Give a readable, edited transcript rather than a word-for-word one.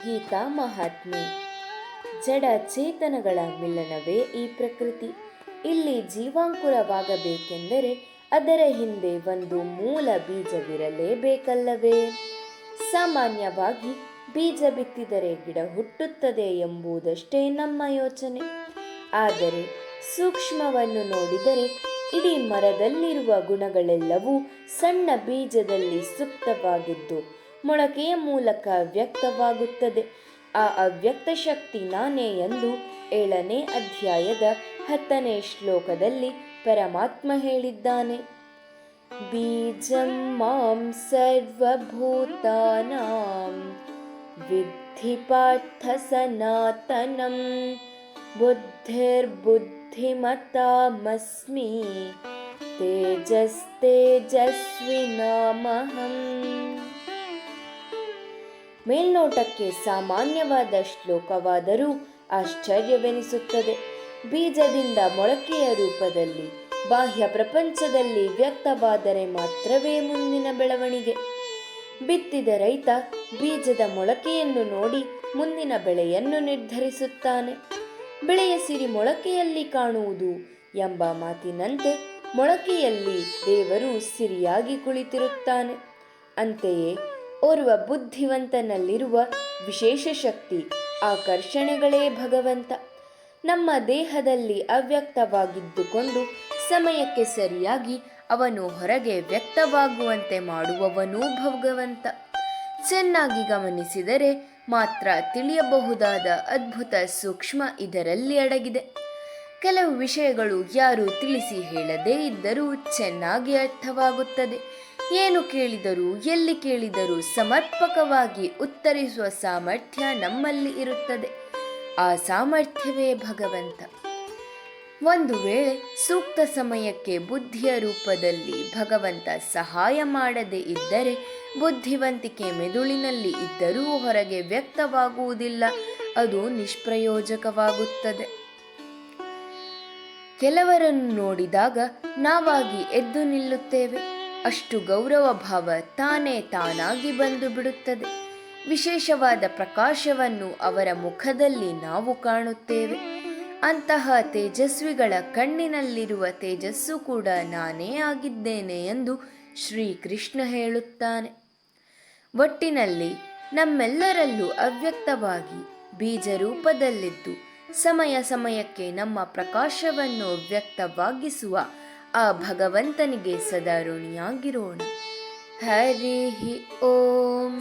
ಗೀತಾ ಮಹಾತ್ಮೆ. ಜಡ ಚೇತನಗಳ ಮಿಲನವೇ ಈ ಪ್ರಕೃತಿ. ಇಲ್ಲಿ ಜೀವಾಂಕುರವಾಗಬೇಕೆಂದರೆ ಅದರ ಹಿಂದೆ ಒಂದು ಮೂಲ ಬೀಜವಿರಲೇಬೇಕಲ್ಲವೇ? ಸಾಮಾನ್ಯವಾಗಿ ಬೀಜ ಬಿತ್ತಿದರೆ ಗಿಡ ಹುಟ್ಟುತ್ತದೆ ಎಂಬುದಷ್ಟೇ ನಮ್ಮ ಯೋಚನೆ. ಆದರೆ ಸೂಕ್ಷ್ಮವನ್ನು ನೋಡಿದರೆ ಇಡೀ ಮರದಲ್ಲಿರುವ ಗುಣಗಳೆಲ್ಲವೂ ಸಣ್ಣ ಬೀಜದಲ್ಲಿ ಸುಪ್ತವಾಗಿದ್ದು ಮೊಳಕೆಯ ಮೂಲಕ ವ್ಯಕ್ತವಾಗುತ್ತದೆ. ಆ ಅವ್ಯಕ್ತ ಶಕ್ತಿ ನಾನೇ ಎಂದು 7ನೇ ಅಧ್ಯಾಯದ 10ನೇ ಶ್ಲೋಕದಲ್ಲಿ ಪರಮಾತ್ಮ ಹೇಳಿದ್ದಾನೆ. ಬೀಜಂ ಮಾಂ ಸರ್ವಭೂತಾನಾಂ ವಿದ್ಧಿ ಪಾರ್ಥ ಸನಾತನಂ ಬುದ್ಧಿರ್ಬುದ್ಧಿಮತಾಮಸ್ಮಿ ತೇಜಸ್ತೇಜಸ್ವಿನಾಮಹಂ. ಮೇಲ್ನೋಟಕ್ಕೆ ಸಾಮಾನ್ಯವಾದ ಶ್ಲೋಕವಾದರೂ ಆಶ್ಚರ್ಯವೆನಿಸುತ್ತದೆ. ಬೀಜದಿಂದ ಮೊಳಕೆಯ ರೂಪದಲ್ಲಿ ಬಾಹ್ಯ ಪ್ರಪಂಚದಲ್ಲಿ ವ್ಯಕ್ತವಾದರೆ ಮಾತ್ರವೇ ಮುಂದಿನ ಬೆಳವಣಿಗೆ. ಬಿತ್ತಿದ ರೈತ ಬೀಜದ ಮೊಳಕೆಯನ್ನು ನೋಡಿ ಮುಂದಿನ ಬೆಳೆಯನ್ನು ನಿರ್ಧರಿಸುತ್ತಾನೆ. ಬೆಳೆಯ ಸಿರಿ ಮೊಳಕೆಯಲ್ಲಿ ಕಾಣುವುದು ಎಂಬ ಮಾತಿನಂತೆ ಮೊಳಕೆಯಲ್ಲಿ ದೇವರು ಸಿರಿಯಾಗಿ ಕುಳಿತಿರುತ್ತಾನೆ. ಅಂತೆಯೇ ಓರ್ವ ಬುದ್ಧಿವಂತನಲ್ಲಿರುವ ವಿಶೇಷ ಶಕ್ತಿ ಆಕರ್ಷಣೆಗಳೇ ಭಗವಂತ. ನಮ್ಮ ದೇಹದಲ್ಲಿ ಅವ್ಯಕ್ತವಾಗಿದ್ದುಕೊಂಡು ಸಮಯಕ್ಕೆ ಸರಿಯಾಗಿ ಅವನು ಹೊರಗೆ ವ್ಯಕ್ತವಾಗುವಂತೆ ಮಾಡುವವನೂ ಭಗವಂತ. ಚೆನ್ನಾಗಿ ಗಮನಿಸಿದರೆ ಮಾತ್ರ ತಿಳಿಯಬಹುದಾದ ಅದ್ಭುತ ಸೂಕ್ಷ್ಮ ಇದರಲ್ಲಿ ಅಡಗಿದೆ. ಕೆಲವು ವಿಷಯಗಳು ಯಾರು ತಿಳಿಸಿ ಹೇಳದೇ ಇದ್ದರೂ ಚೆನ್ನಾಗಿ ಅರ್ಥವಾಗುತ್ತದೆ. ಏನು ಕೇಳಿದರೂ ಎಲ್ಲಿ ಕೇಳಿದರೂ ಸಮರ್ಪಕವಾಗಿ ಉತ್ತರಿಸುವ ಸಾಮರ್ಥ್ಯ ನಮ್ಮಲ್ಲಿ ಇರುತ್ತದೆ. ಆ ಸಾಮರ್ಥ್ಯವೇ ಭಗವಂತ. ಒಂದು ವೇಳೆ ಸೂಕ್ತ ಸಮಯಕ್ಕೆ ಬುದ್ಧಿಯ ರೂಪದಲ್ಲಿ ಭಗವಂತ ಸಹಾಯ ಮಾಡದೇ ಇದ್ದರೆ ಬುದ್ಧಿವಂತಿಕೆ ಮೆದುಳಿನಲ್ಲಿ ಇದ್ದರೂ ಹೊರಗೆ ವ್ಯಕ್ತವಾಗುವುದಿಲ್ಲ. ಅದು ನಿಷ್ಪ್ರಯೋಜಕವಾಗುತ್ತದೆ. ಕೆಲವರನ್ನು ನೋಡಿದಾಗ ನಾವಾಗಿ ಎದ್ದು ನಿಲ್ಲುತ್ತೇವೆ. ಅಷ್ಟು ಗೌರವ ಭಾವ ತಾನೇ ತಾನಾಗಿ ಬಂದು ಬಿಡುತ್ತದೆ. ವಿಶೇಷವಾದ ಪ್ರಕಾಶವನ್ನು ಅವರ ಮುಖದಲ್ಲಿ ನಾವು ಕಾಣುತ್ತೇವೆ. ಅಂತಹ ತೇಜಸ್ವಿಗಳ ಕಣ್ಣಿನಲ್ಲಿರುವ ತೇಜಸ್ಸು ಕೂಡ ನಾನೇ ಆಗಿದ್ದೇನೆ ಎಂದು ಶ್ರೀಕೃಷ್ಣ ಹೇಳುತ್ತಾನೆ. ಒಟ್ಟಿನಲ್ಲಿ ನಮ್ಮೆಲ್ಲರಲ್ಲೂ ಅವ್ಯಕ್ತವಾಗಿ ಬೀಜ ರೂಪದಲ್ಲಿದ್ದು ಸಮಯ ಸಮಯಕ್ಕೆ ನಮ್ಮ ಪ್ರಕಾಶವನ್ನು ವ್ಯಕ್ತವಾಗಿಸುವ ಆ ಭಗವಂತನಿಗೆ ಸದಾ ಋಣಿಯಾಗಿರೋಣ. ಹರಿ ಓಂ.